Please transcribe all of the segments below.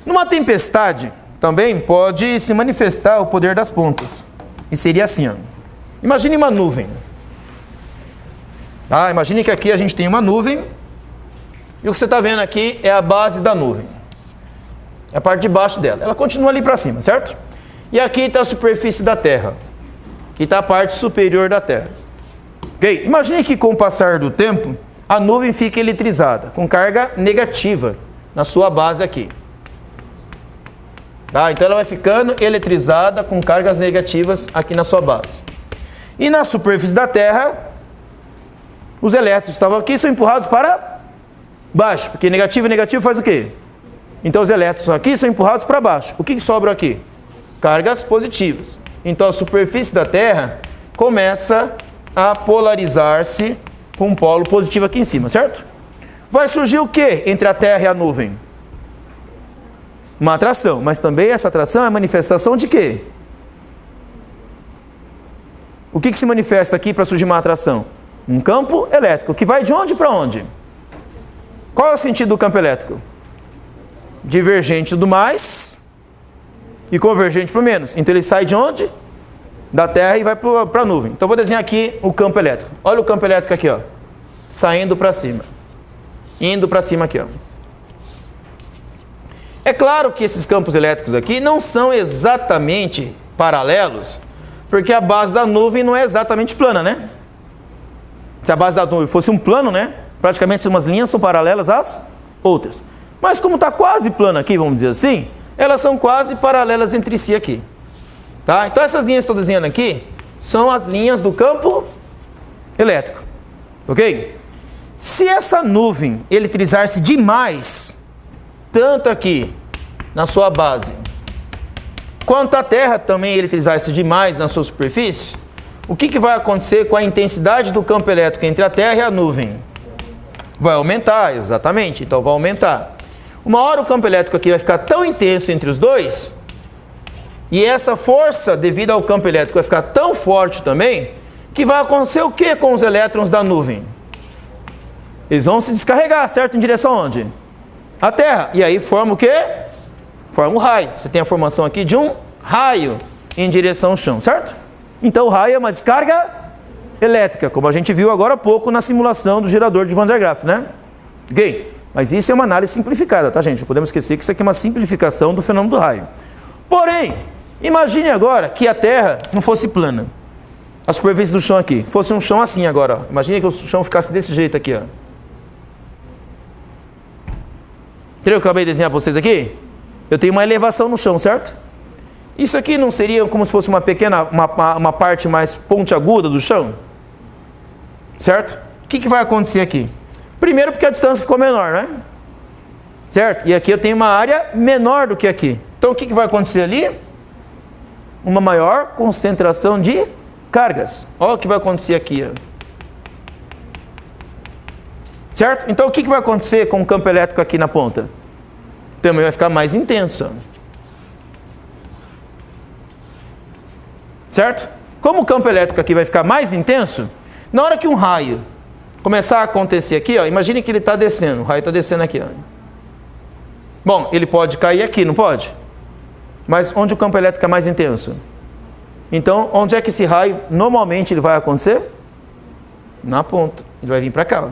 Numa tempestade, também pode se manifestar o poder das pontas. E seria assim, ó. Imagine uma nuvem. Tá? Imagine que aqui a gente tem uma nuvem. E o que você está vendo aqui é a base da nuvem. É a parte de baixo dela. Ela continua ali para cima, certo? E aqui está a superfície da Terra. Aqui está a parte superior da Terra. Ok? Imagine que com o passar do tempo, a nuvem fica eletrizada, com carga negativa na sua base aqui. Tá? Então ela vai ficando eletrizada com cargas negativas aqui na sua base. E na superfície da Terra, os elétrons estavam aqui são empurrados para baixo, porque negativo e negativo faz o quê? Então os elétrons aqui são empurrados para baixo. O que sobra aqui? Cargas positivas. Então a superfície da Terra começa a polarizar-se com um polo positivo aqui em cima, certo? Vai surgir o que entre a Terra e a nuvem? Uma atração, mas também essa atração é manifestação de quê? O que se manifesta aqui para surgir uma atração? Um campo elétrico, que vai de onde para onde? Qual é o sentido do campo elétrico? Divergente do mais e convergente para o menos. Então ele sai de onde? Da Terra e vai para a nuvem. Então eu vou desenhar aqui o campo elétrico. Olha o campo elétrico aqui, ó. Saindo para cima. Indo para cima aqui, ó. É claro que esses campos elétricos aqui não são exatamente paralelos, porque a base da nuvem não é exatamente plana, né? Se a base da nuvem fosse um plano, né? Praticamente umas linhas são paralelas às outras. Mas como está quase plano aqui, vamos dizer assim, elas são quase paralelas entre si aqui. Tá? Então essas linhas que estou desenhando aqui são as linhas do campo elétrico. Ok? Se essa nuvem eletrizar-se demais, tanto aqui na sua base, quanto a Terra também eletrizar-se demais na sua superfície, o que vai acontecer com a intensidade do campo elétrico entre a Terra e a nuvem? Vai aumentar, exatamente. Então vai aumentar. Uma hora o campo elétrico aqui vai ficar tão intenso entre os dois, e essa força devido ao campo elétrico vai ficar tão forte também, que vai acontecer o que com os elétrons da nuvem? Eles vão se descarregar, certo? Em direção aonde? A Terra. E aí forma o quê? Forma um raio. Você tem a formação aqui de um raio em direção ao chão, certo? Então o raio é uma descarga elétrica, como a gente viu agora há pouco na simulação do gerador de Van der Graaf, né? Ok? Mas isso é uma análise simplificada, tá, gente? Não podemos esquecer que isso aqui é uma simplificação do fenômeno do raio. Porém, imagine agora que a Terra não fosse plana. A superfície do chão aqui fosse um chão assim agora, ó. Imagine que o chão ficasse desse jeito aqui, ó. Entendeu o que eu acabei de desenhar para vocês aqui? Eu tenho uma elevação no chão, certo? Isso aqui não seria como se fosse uma pequena, uma parte mais pontiaguda do chão? Certo? O que vai acontecer aqui? Primeiro porque a distância ficou menor, né? Certo? E aqui eu tenho uma área menor do que aqui. Então o que vai acontecer ali? Uma maior concentração de cargas. Olha o que vai acontecer aqui, ó. Certo? Então o que vai acontecer com o campo elétrico aqui na ponta? Também vai ficar mais intenso. Certo? Como o campo elétrico aqui vai ficar mais intenso, na hora que um raio começar a acontecer aqui, ó, imagine que ele está descendo, o raio está descendo aqui, ó. Bom, ele pode cair aqui, não pode? Mas onde o campo elétrico é mais intenso? Então, onde é que esse raio normalmente ele vai acontecer? Na ponta. Ele vai vir para cá, ó.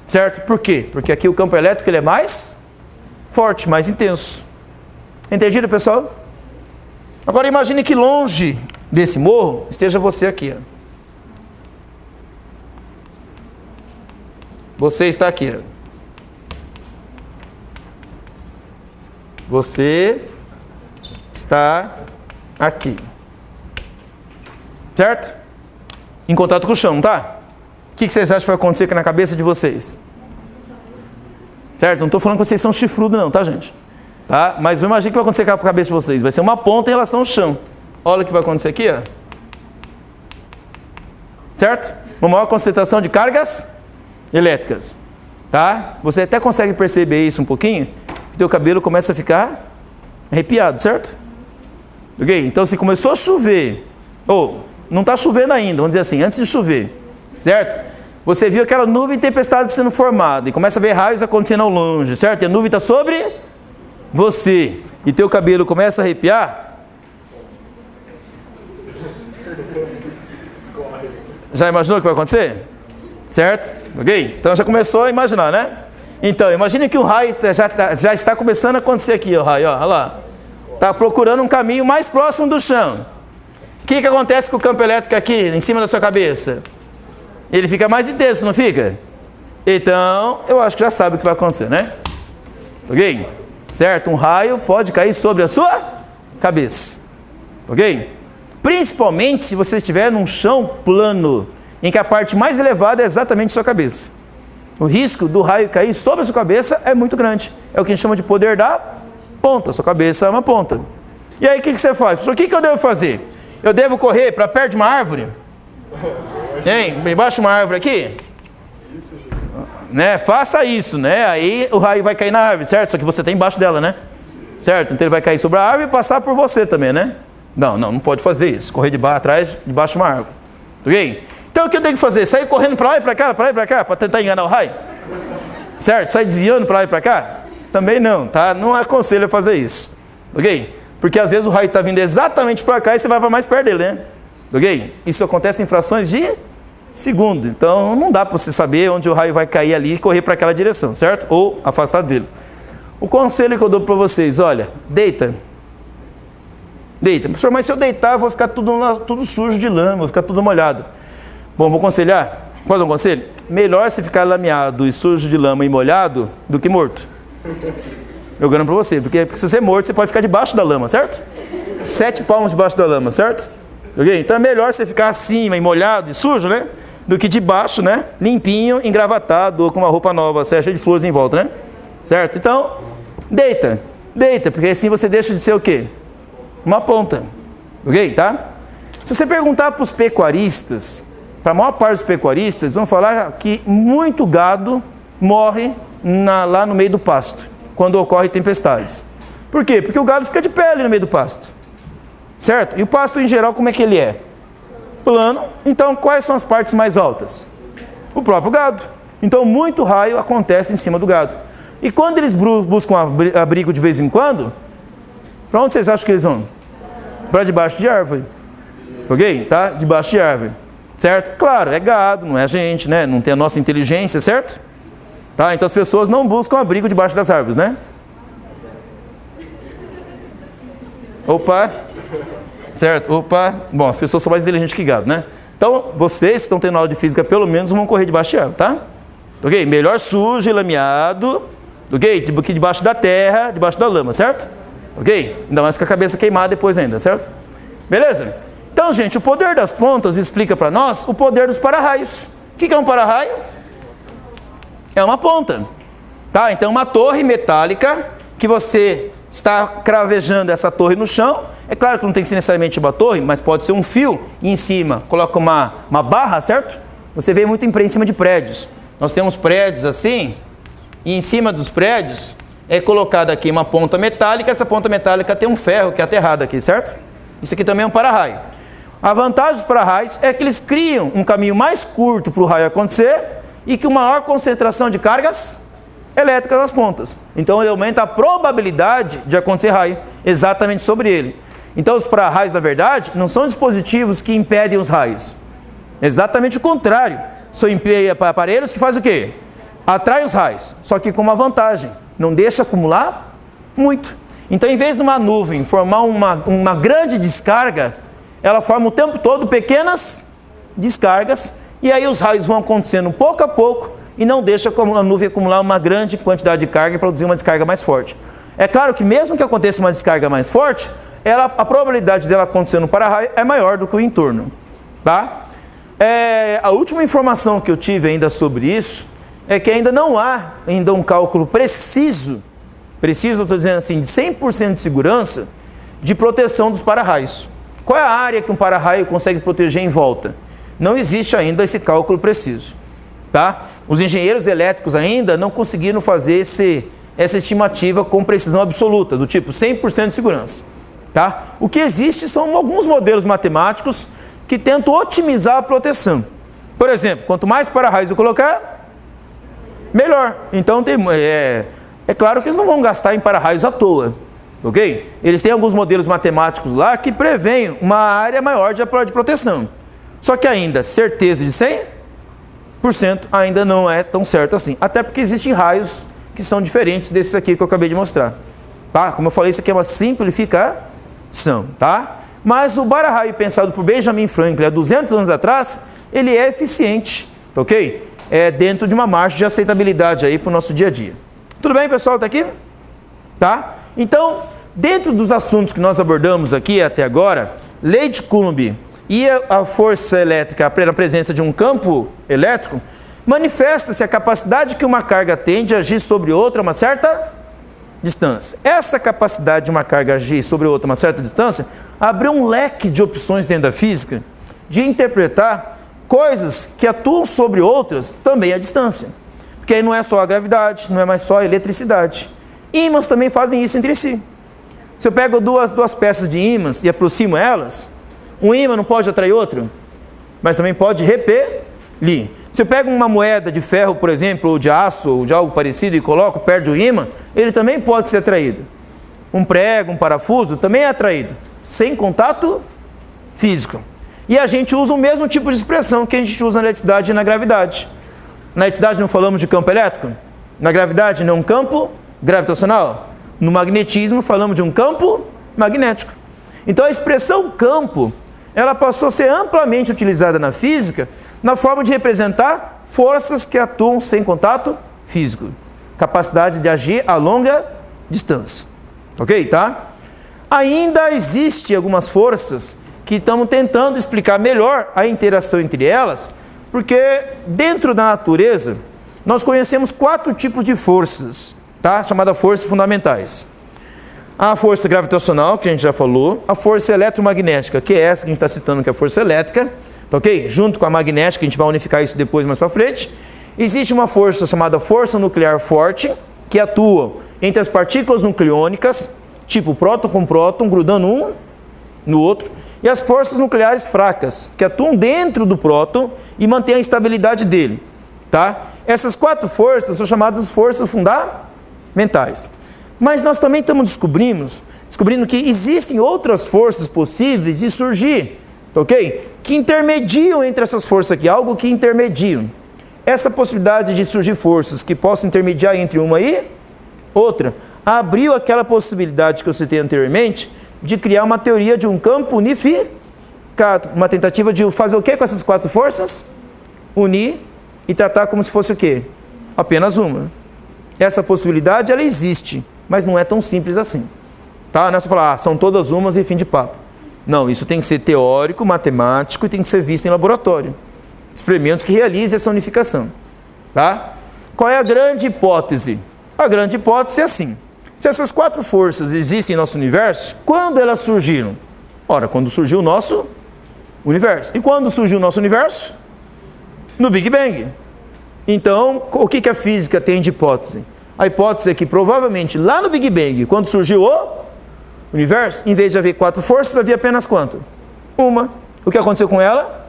Certo? Por quê? Porque aqui o campo elétrico ele é mais forte, mais intenso. Entendido, pessoal? Agora imagine que longe desse morro esteja você aqui, ó. Você está aqui, ó. Você está aqui. Certo? Em contato com o chão, tá? O que vocês acham que vai acontecer aqui na cabeça de vocês? Certo? Não estou falando que vocês são chifrudos não, tá, gente? Tá? Mas imagina o que vai acontecer com a cabeça de vocês. Vai ser uma ponta em relação ao chão. Olha o que vai acontecer aqui, ó. Certo? Uma maior concentração de cargas elétricas. Tá? Você até consegue perceber isso um pouquinho, que teu cabelo começa a ficar arrepiado, certo? Ok? Então se começou a chover, ou não está chovendo ainda, vamos dizer assim, antes de chover, certo? Você viu aquela nuvem tempestade sendo formada e começa a ver raios acontecendo ao longe, certo? E a nuvem está sobre você e teu cabelo começa a arrepiar, já imaginou o que vai acontecer? Certo? Ok? Então já começou a imaginar, né? Então, imagine que o raio já está começando a acontecer aqui, o raio, ó, olha lá. Está procurando um caminho mais próximo do chão. O que acontece com o campo elétrico aqui, em cima da sua cabeça? Ele fica mais intenso, não fica? Então, eu acho que já sabe o que vai acontecer, né? Ok? Certo? Um raio pode cair sobre a sua cabeça. Ok? Principalmente se você estiver num chão plano, em que a parte mais elevada é exatamente a sua cabeça. O risco do raio cair sobre a sua cabeça é muito grande. É o que a gente chama de poder da ponta. Sua cabeça é uma ponta. E aí o que você faz? O que eu devo fazer? Eu devo correr para perto de uma árvore? Hein? Embaixo de uma árvore aqui? Né? Faça isso, né? Aí o raio vai cair na árvore, certo? Só que você está embaixo dela, né? Certo? Então ele vai cair sobre a árvore e passar por você também, né? Não pode fazer isso. Correr debaixo de uma árvore. Ok? Então o que eu tenho que fazer? Sair correndo para lá e para cá, para tentar enganar o raio? Certo? Sair desviando para lá e para cá? Também não, tá? Não aconselho a fazer isso. Ok? Porque às vezes o raio está vindo exatamente para cá e você vai para mais perto dele, né? Ok? Isso acontece em frações de segundo. Então não dá para você saber onde o raio vai cair ali e correr para aquela direção, certo? Ou afastar dele. O conselho que eu dou para vocês, olha, deita. Professor, mas se eu deitar eu vou ficar tudo sujo de lama, vou ficar tudo molhado. Bom, vou aconselhar. Pode dar um conselho? Melhor você ficar lameado e sujo de lama e molhado do que morto. Eu garanto pra você, porque se você é morto, você pode ficar debaixo da lama, certo? 7 palmos debaixo da lama, certo? Okay? Então é melhor você ficar acima e molhado e sujo, né? Do que debaixo, né? Limpinho, engravatado, ou com uma roupa nova, cheia de flores em volta, né? Certo? Então, deita, porque assim você deixa de ser o quê? Uma ponta. Ok? Tá? Se você perguntar para os pecuaristas, para a maior parte dos pecuaristas, vão falar que muito gado morre lá no meio do pasto, quando ocorre tempestades. Por quê? Porque o gado fica de pé ali no meio do pasto. Certo? E o pasto, em geral, como é que ele é? Plano. Então, quais são as partes mais altas? O próprio gado. Então, muito raio acontece em cima do gado. E quando eles buscam abrigo de vez em quando, para onde vocês acham que eles vão? Para debaixo de árvore. Ok? Tá? Debaixo de árvore. Certo? Claro, é gado, não é a gente, né? Não tem a nossa inteligência, certo? Tá? Então as pessoas não buscam abrigo debaixo das árvores, né? Opa! Certo? Opa! Bom, as pessoas são mais inteligentes que gado, né? Então, vocês que estão tendo aula de física, pelo menos vão correr debaixo de árvore, tá? Ok? Melhor sujo e lameado, ok? Do que debaixo da terra, debaixo da lama, certo? Ok? Ainda mais com a cabeça queimada depois ainda, certo? Beleza? Então, gente, o poder das pontas explica para nós o poder dos para-raios. O que é um para-raio? É uma ponta. Tá? Então, uma torre metálica que você está cravejando essa torre no chão. É claro que não tem que ser necessariamente uma torre, mas pode ser um fio e em cima coloca uma barra, certo? Você vê muito em cima de prédios. Nós temos prédios assim, e em cima dos prédios é colocada aqui uma ponta metálica. Essa ponta metálica tem um ferro que é aterrado aqui, certo? Isso aqui também é um para-raio. A vantagem dos para-raios é que eles criam um caminho mais curto para o raio acontecer e que uma maior concentração de cargas elétricas nas pontas. Então ele aumenta a probabilidade de acontecer raio exatamente sobre ele. Então os para-raios, na verdade, não são dispositivos que impedem os raios. Exatamente o contrário. São aparelhos que fazem o quê? Atraem os raios, só que com uma vantagem. Não deixa acumular muito. Então, em vez de uma nuvem formar uma grande descarga, ela forma o tempo todo pequenas descargas, e aí os raios vão acontecendo pouco a pouco e não deixa a nuvem acumular uma grande quantidade de carga e produzir uma descarga mais forte. É claro que mesmo que aconteça uma descarga mais forte, a probabilidade dela acontecer no para-raio é maior do que o entorno. Tá? A última informação que eu tive ainda sobre isso é que ainda não há ainda um cálculo preciso, eu estou dizendo assim, de 100% de segurança de proteção dos para-raios. Qual é a área que um para-raio consegue proteger em volta? Não existe ainda esse cálculo preciso. Tá? Os engenheiros elétricos ainda não conseguiram fazer essa estimativa com precisão absoluta, do tipo 100% de segurança. Tá? O que existe são alguns modelos matemáticos que tentam otimizar a proteção. Por exemplo, quanto mais para-raios eu colocar, melhor. Então, É claro que eles não vão gastar em para-raios à toa, ok? Eles têm alguns modelos matemáticos lá que prevêem uma área maior de proteção. Só que ainda, certeza de 100% ainda não é tão certo assim. Até porque existem raios que são diferentes desses aqui que eu acabei de mostrar. Tá? Como eu falei, isso aqui é uma simplificação, tá? Mas o para-raio pensado por Benjamin Franklin há 200 anos atrás, ele é eficiente, ok? É dentro de uma margem de aceitabilidade aí para o nosso dia a dia. Tudo bem, pessoal? Tá aqui? Tá? Então, dentro dos assuntos que nós abordamos aqui até agora, lei de Coulomb e a força elétrica na presença de um campo elétrico, manifesta-se a capacidade que uma carga tem de agir sobre outra a uma certa distância. Essa capacidade de uma carga agir sobre outra a uma certa distância abriu um leque de opções dentro da física de interpretar coisas que atuam sobre outras também à distância. Porque aí não é só a gravidade, não é mais só a eletricidade. Ímãs também fazem isso entre si. Se eu pego duas peças de ímãs e aproximo elas, um ímã não pode atrair outro, mas também pode repelir. Se eu pego uma moeda de ferro, por exemplo, ou de aço, ou de algo parecido e coloco perto do ímã, ele também pode ser atraído. Um prego, um parafuso também é atraído, sem contato físico. E a gente usa o mesmo tipo de expressão que a gente usa na eletricidade e na gravidade. Na eletricidade não falamos de campo elétrico? Na gravidade não é um campo gravitacional? No magnetismo falamos de um campo magnético. Então a expressão campo, ela passou a ser amplamente utilizada na física na forma de representar forças que atuam sem contato físico. Capacidade de agir a longa distância. Ok, tá? Ainda existem algumas forças que estamos tentando explicar melhor a interação entre elas, porque dentro da natureza nós conhecemos 4 tipos de forças, tá? Chamadas forças fundamentais. A força gravitacional, que a gente já falou, a força eletromagnética, que é essa que a gente está citando, que é a força elétrica, tá ok? Junto com a magnética, a gente vai unificar isso depois mais para frente. Existe uma força chamada força nuclear forte, que atua entre as partículas nucleônicas, tipo próton com próton, grudando um no outro, e as forças nucleares fracas, que atuam dentro do próton e mantêm a estabilidade dele, tá? Essas 4 forças são chamadas forças fundamentais. Mas nós também estamos descobrindo que existem outras forças possíveis de surgir, ok? Que intermediam entre essas forças aqui, algo que intermediam. Essa possibilidade de surgir forças que possam intermediar entre uma e outra, abriu aquela possibilidade que eu citei anteriormente, de criar uma teoria de um campo unificado, uma tentativa de fazer o que com essas 4 forças? Unir e tratar como se fosse o quê? Apenas uma. Essa possibilidade, ela existe, mas não é tão simples assim. Tá? Não é só falar, são todas umas e fim de papo. Não, isso tem que ser teórico, matemático e tem que ser visto em laboratório. Experimentos que realizem essa unificação. Tá? Qual é a grande hipótese? A grande hipótese é assim. Se essas 4 forças existem em nosso universo, quando elas surgiram? Ora, quando surgiu o nosso universo. E quando surgiu o nosso universo? No Big Bang. Então, o que a física tem de hipótese? A hipótese é que provavelmente lá no Big Bang, quando surgiu o universo, em vez de haver 4 forças, havia apenas quanto? Uma. O que aconteceu com ela?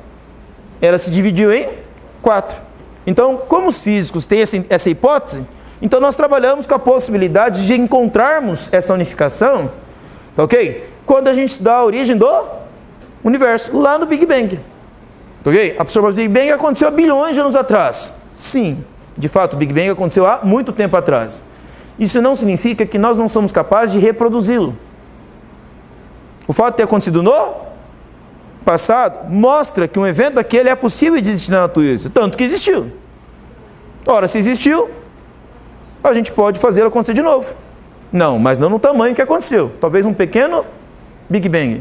Ela se dividiu em 4. Então, como os físicos têm essa hipótese, então nós trabalhamos com a possibilidade de encontrarmos essa unificação, tá ok? Quando a gente estudar a origem do universo, lá no Big Bang. Tá ok? A absorção do Big Bang aconteceu há bilhões de anos atrás. Sim, de fato, o Big Bang aconteceu há muito tempo atrás. Isso não significa que nós não somos capazes de reproduzi-lo. O fato de ter acontecido no passado mostra que um evento daquele é possível de existir na natureza, tanto que existiu. Ora, se existiu, a gente pode fazê-lo acontecer de novo. Não, mas não no tamanho que aconteceu. Talvez um pequeno Big Bang.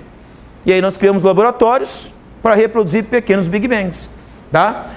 E aí nós criamos laboratórios para reproduzir pequenos Big Bangs. Tá?